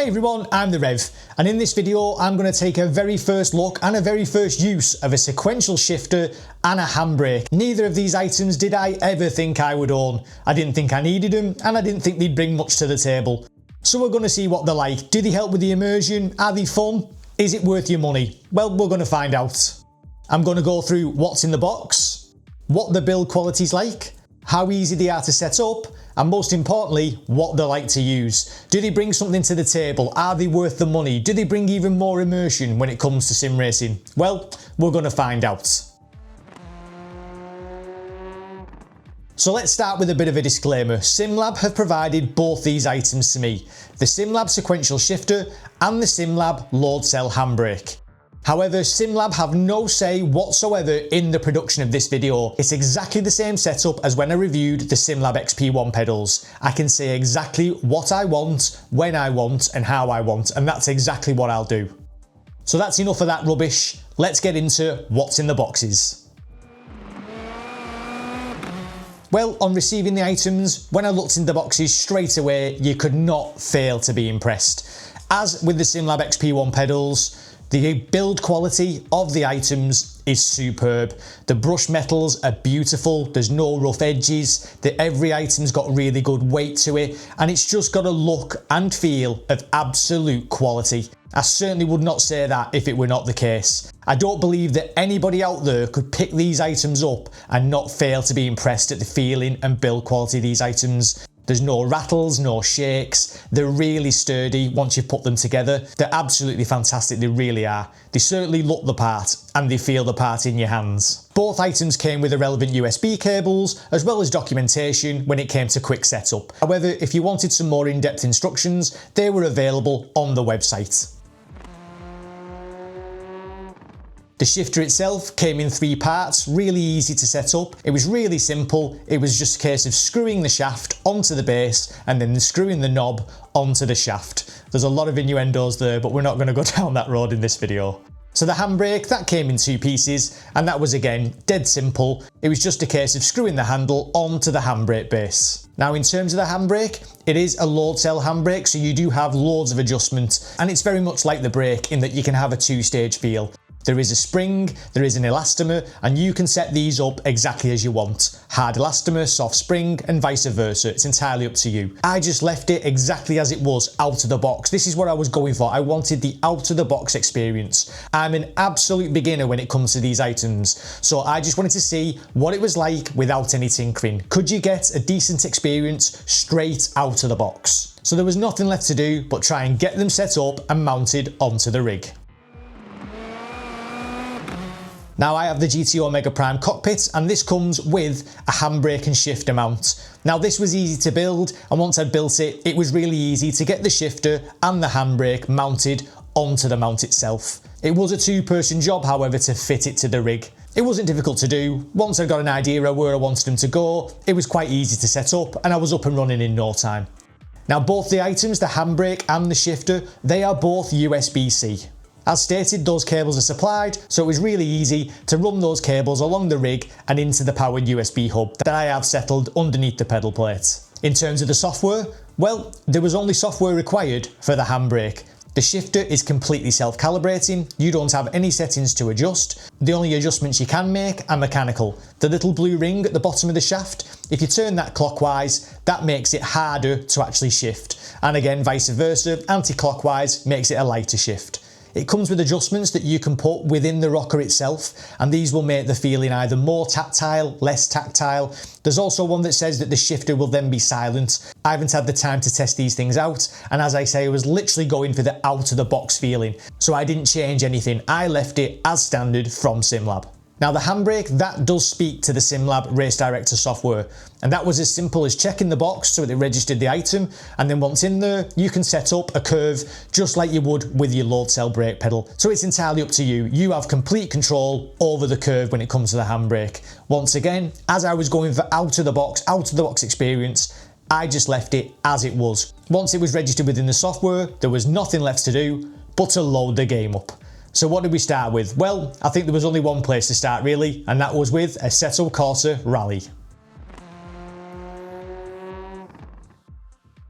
Hey everyone, I'm the Rev, and in this video I'm going to take a very first look and a very first use of a sequential shifter and a handbrake. Neither of these items did I ever think I would own. I didn't think I needed them, and I didn't think they'd bring much to the table. So we're going to see what they're like. Do they help with the immersion? Are they fun? Is it worth your money? Well, we're going to find out. I'm going to go through what's in the box, what the build quality's like, how easy they are to set up, and most importantly, what they're like to use. Do they bring something to the table? Are they worth the money? Do they bring even more immersion when it comes to sim racing? Well, we're going to find out. So let's start with a bit of a disclaimer. SimLab have provided both these items to me, the SimLab Sequential Shifter and the SimLab Load Cell Handbrake. However, SimLab have no say whatsoever in the production of this video. It's exactly the same setup as when I reviewed the SimLab XP1 pedals. I can say exactly what I want, when I want, and how I want, and that's exactly what I'll do. So that's enough of that rubbish. Let's get into what's in the boxes. Well, on receiving the items, when I looked in the boxes straight away, you could not fail to be impressed. As with the SimLab XP1 pedals, the build quality of the items is superb. The brush metals are beautiful, there's no rough edges, every item's got really good weight to it, and it's just got a look and feel of absolute quality. I certainly would not say that if it were not the case. I don't believe that anybody out there could pick these items up and not fail to be impressed at the feeling and build quality of these items. There's no rattles, no shakes. They're really sturdy once you've put them together. They're absolutely fantastic, they really are. They certainly look the part and they feel the part in your hands. Both items came with the relevant USB cables as well as documentation when it came to quick setup. However, if you wanted some more in-depth instructions, they were available on the website. The shifter itself came in 3 parts, really easy to set up. It was really simple. It was just a case of screwing the shaft onto the base and then screwing the knob onto the shaft. There's a lot of innuendos there, but we're not going to go down that road in this video. So the handbrake, that came in 2 pieces, and that was again dead simple. It was just a case of screwing the handle onto the handbrake base. Now in terms of the handbrake, it is a load cell handbrake, so you do have loads of adjustment, and it's very much like the brake in that you can have a 2-stage feel. There is a spring, there is an elastomer, and you can set these up exactly as you want. Hard elastomer, soft spring, and vice versa. It's entirely up to you. I just left it exactly as it was out of the box. This is what I was going for. I wanted the out of the box experience. I'm an absolute beginner when it comes to these items, so I just wanted to see what it was like without any tinkering. Could you get a decent experience straight out of the box? So there was nothing left to do but try and get them set up and mounted onto the rig. Now I have the GT Omega Prime cockpit, and this comes with a handbrake and shifter mount. Now this was easy to build, and once I'd built it, it was really easy to get the shifter and the handbrake mounted onto the mount itself. It was a 2-person job, however, to fit it to the rig. It wasn't difficult to do. Once I got an idea of where I wanted them to go, it was quite easy to set up, and I was up and running in no time. Now both the items, the handbrake and the shifter, they are both USB-C. As stated, those cables are supplied, so it was really easy to run those cables along the rig and into the powered USB hub that I have settled underneath the pedal plate. In terms of the software, well, there was only software required for the handbrake. The shifter is completely self-calibrating, you don't have any settings to adjust. The only adjustments you can make are mechanical. The little blue ring at the bottom of the shaft, if you turn that clockwise, that makes it harder to actually shift. And again, vice versa, anti-clockwise makes it a lighter shift. It comes with adjustments that you can put within the rocker itself, and these will make the feeling either more tactile, less tactile. There's also one that says that the shifter will then be silent. I haven't had the time to test these things out, and as I say, I was literally going for the out of the box feeling, so I didn't change anything. I left it as standard from SimLab. Now the handbrake, that does speak to the SimLab Race Director software, and that was as simple as checking the box so that it registered the item, and then once in there, you can set up a curve just like you would with your load cell brake pedal. So it's entirely up to you. You have complete control over the curve when it comes to the handbrake. Once again, as I was going for out of the box experience, I just left it as it was. Once it was registered within the software, there was nothing left to do but to load the game up. So what did we start with? Well, I think there was only one place to start really, and that was with Assetto Corsa Rally.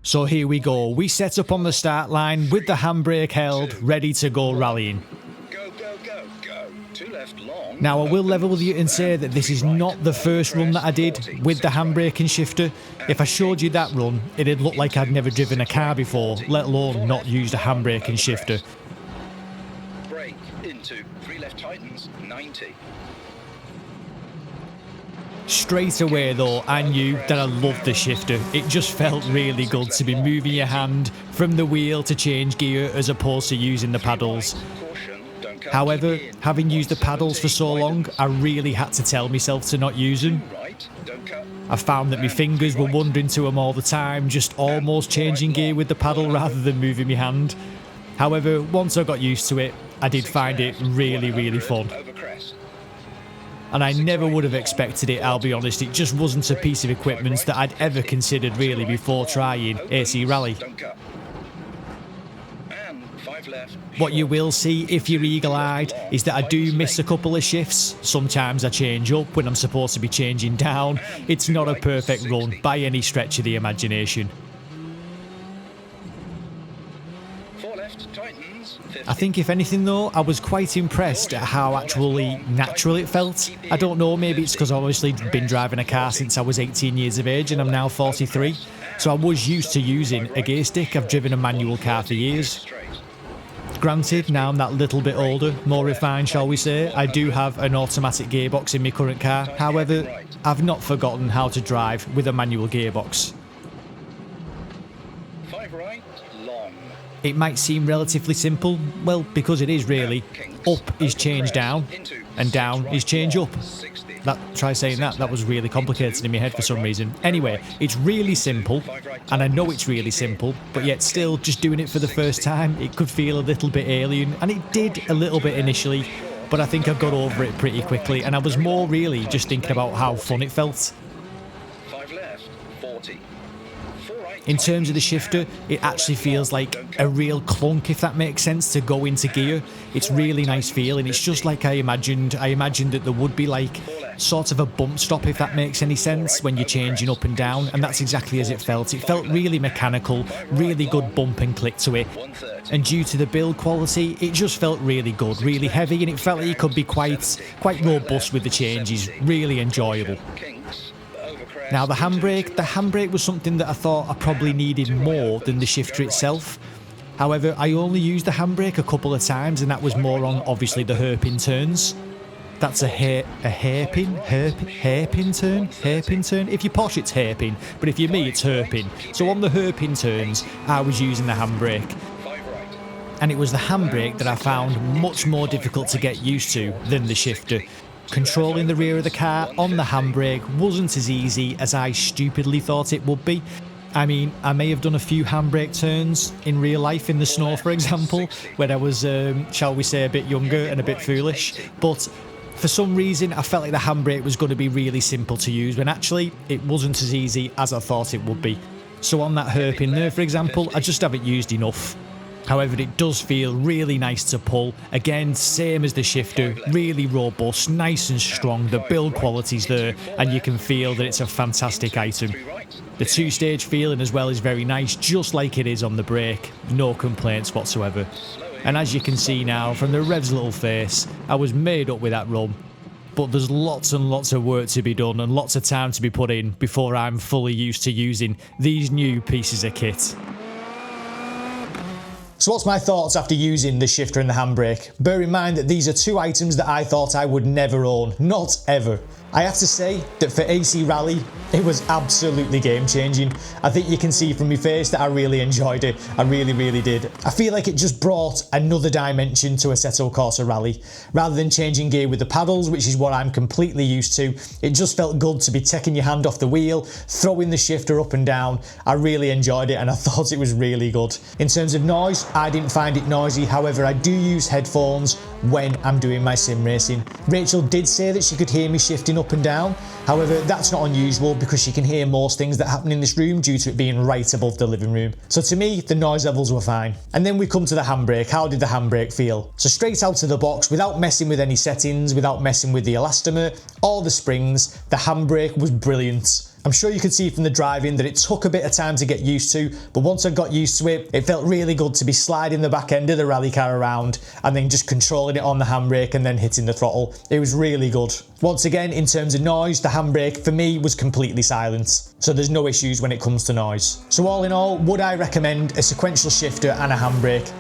So here we go, we set up on the start line with the handbrake held, ready to go rallying. Go, go, go, go. 2 left long. Now I will level with you and say that this is not the first run that I did with the handbrake and shifter. If I showed you that run, it'd look like I'd never driven a car before, let alone not used a handbrake and shifter. Brake into 3 left tightens, 90. Straight away though, I knew that I loved the shifter. It just felt really good to be moving your hand from the wheel to change gear as opposed to using the paddles. However, having used the paddles for so long, I really had to tell myself to not use them. I found that my fingers were wandering to them all the time, just almost changing gear with the paddle rather than moving my hand. However, once I got used to it, I did find it really, really fun. And I never would have expected it, I'll be honest. It just wasn't a piece of equipment that I'd ever considered really before trying AC Rally. What you will see if you're eagle-eyed is that I do miss a couple of shifts. Sometimes I change up when I'm supposed to be changing down. It's not a perfect run by any stretch of the imagination. I think if anything though, I was quite impressed at how actually natural it felt. I don't know, maybe it's because I've obviously been driving a car since I was 18 years of age and I'm now 43. So I was used to using a gear stick. I've driven a manual car for years. Granted, now I'm that little bit older, more refined shall we say, I do have an automatic gearbox in my current car. However, I've not forgotten how to drive with a manual gearbox. 5 right, long. It might seem relatively simple, well, because it is really. Up is change down, and down is change up. Try saying that, that was really complicated in my head for some reason. Anyway, it's really simple, and I know it's really simple, but yet still, just doing it for the first time, it could feel a little bit alien, and it did a little bit initially, but I think I got over it pretty quickly, and I was more really just thinking about how fun it felt. 5 left, 40. In terms of the shifter, it actually feels like a real clunk, if that makes sense, to go into gear. It's really nice feeling. It's just like I imagined. I imagined that there would be like sort of a bump stop, if that makes any sense, when you're changing up and down, and that's exactly as it felt. It felt really mechanical, really good bump and click to it. And due to the build quality, it just felt really good, really heavy, and it felt like it could be quite robust with the changes, really enjoyable. Now the handbrake was something that I thought I probably needed more than the shifter itself. However, I only used the handbrake a couple of times, and that was more on obviously the hairpin turns. That's a hairpin turn. If you're posh, it's hairpin, but if you're me, it's hairpin. So on the hairpin turns, I was using the handbrake. And it was the handbrake that I found much more difficult to get used to than the shifter. Controlling the rear of the car on the handbrake wasn't as easy as I stupidly thought it would be. I mean, I may have done a few handbrake turns in real life in the snow, for example, when I was, shall we say, a bit younger and a bit foolish, but for some reason I felt like the handbrake was going to be really simple to use, when actually it wasn't as easy as I thought it would be. So on that hairpin there, for example, I just haven't used enough. However, it does feel really nice to pull. Again, same as the shifter, really robust, nice and strong. The build quality's there, and you can feel that it's a fantastic item. The two-stage feeling as well is very nice, just like it is on the brake. No complaints whatsoever. And as you can see now, from the Rev's little face, I was made up with that run. But there's lots and lots of work to be done and lots of time to be put in before I'm fully used to using these new pieces of kit. So what's my thoughts after using the shifter and the handbrake? Bear in mind that these are two items that I thought I would never own, not ever. I have to say that for AC Rally, it was absolutely game changing. I think you can see from my face that I really enjoyed it. I really, really did. I feel like it just brought another dimension to Assetto Corsa Rally. Rather than changing gear with the paddles, which is what I'm completely used to, it just felt good to be taking your hand off the wheel, throwing the shifter up and down. I really enjoyed it and I thought it was really good. In terms of noise, I didn't find it noisy. However, I do use headphones when I'm doing my sim racing. Rachel did say that she could hear me shifting up and down, However, that's not unusual because you can hear most things that happen in this room due to it being right above the living room. So to me, the noise levels were fine. And then we come to the handbrake. How did the handbrake feel? So straight out of the box, without messing with any settings, without messing with the elastomer or the springs, the handbrake was brilliant. I'm sure you could see from the driving that it took a bit of time to get used to, but once I got used to it, it felt really good to be sliding the back end of the rally car around and then just controlling it on the handbrake and then hitting the throttle. It was really good. Once again, in terms of noise, the handbrake for me was completely silent. So there's no issues when it comes to noise. So all in all, would I recommend a sequential shifter and a handbrake?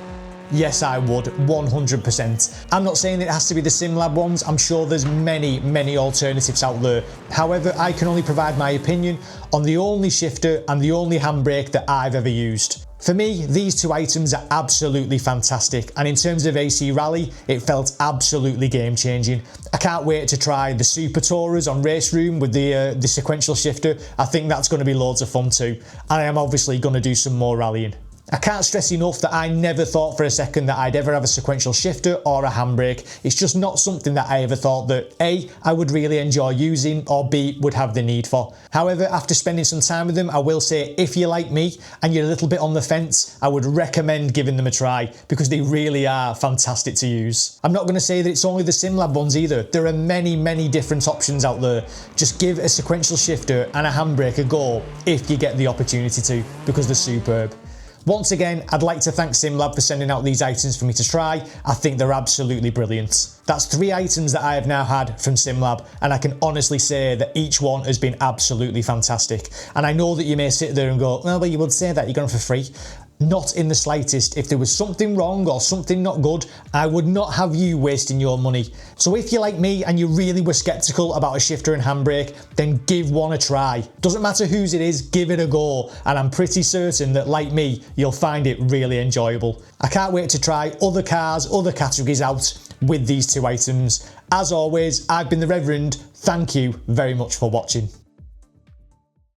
Yes, I would, 100%. I'm not saying it has to be the SimLab ones. I'm sure there's many alternatives out there. However, I can only provide my opinion on the only shifter and the only handbrake that I've ever used. For me, these two items are absolutely fantastic, and in terms of AC Rally, it felt absolutely game changing. I can't wait to try the Super Tourers on Race Room with the sequential shifter. I think that's going to be loads of fun too, and I am obviously going to do some more rallying. I can't stress enough that I never thought for a second that I'd ever have a sequential shifter or a handbrake. It's just not something that I ever thought that A, I would really enjoy using, or B, would have the need for. However, after spending some time with them, I will say if you're like me and you're a little bit on the fence, I would recommend giving them a try because they really are fantastic to use. I'm not going to say that it's only the SimLab ones either. There are many different options out there. Just give a sequential shifter and a handbrake a go if you get the opportunity to, because they're superb. Once again, I'd like to thank SimLab for sending out these items for me to try. I think they're absolutely brilliant. That's 3 items that I have now had from SimLab, and I can honestly say that each one has been absolutely fantastic. And I know that you may sit there and go, well, but you would say that, you're going for free. Not in the slightest. If there was something wrong or something not good, I would not have you wasting your money. So if you're like me and you really were skeptical about a shifter and handbrake, then give one a try. Doesn't matter whose it is, give it a go. And I'm pretty certain that, like me, you'll find it really enjoyable. I can't wait to try other cars, other categories out with these 2 items. As always, I've been the Reverend. Thank you very much for watching.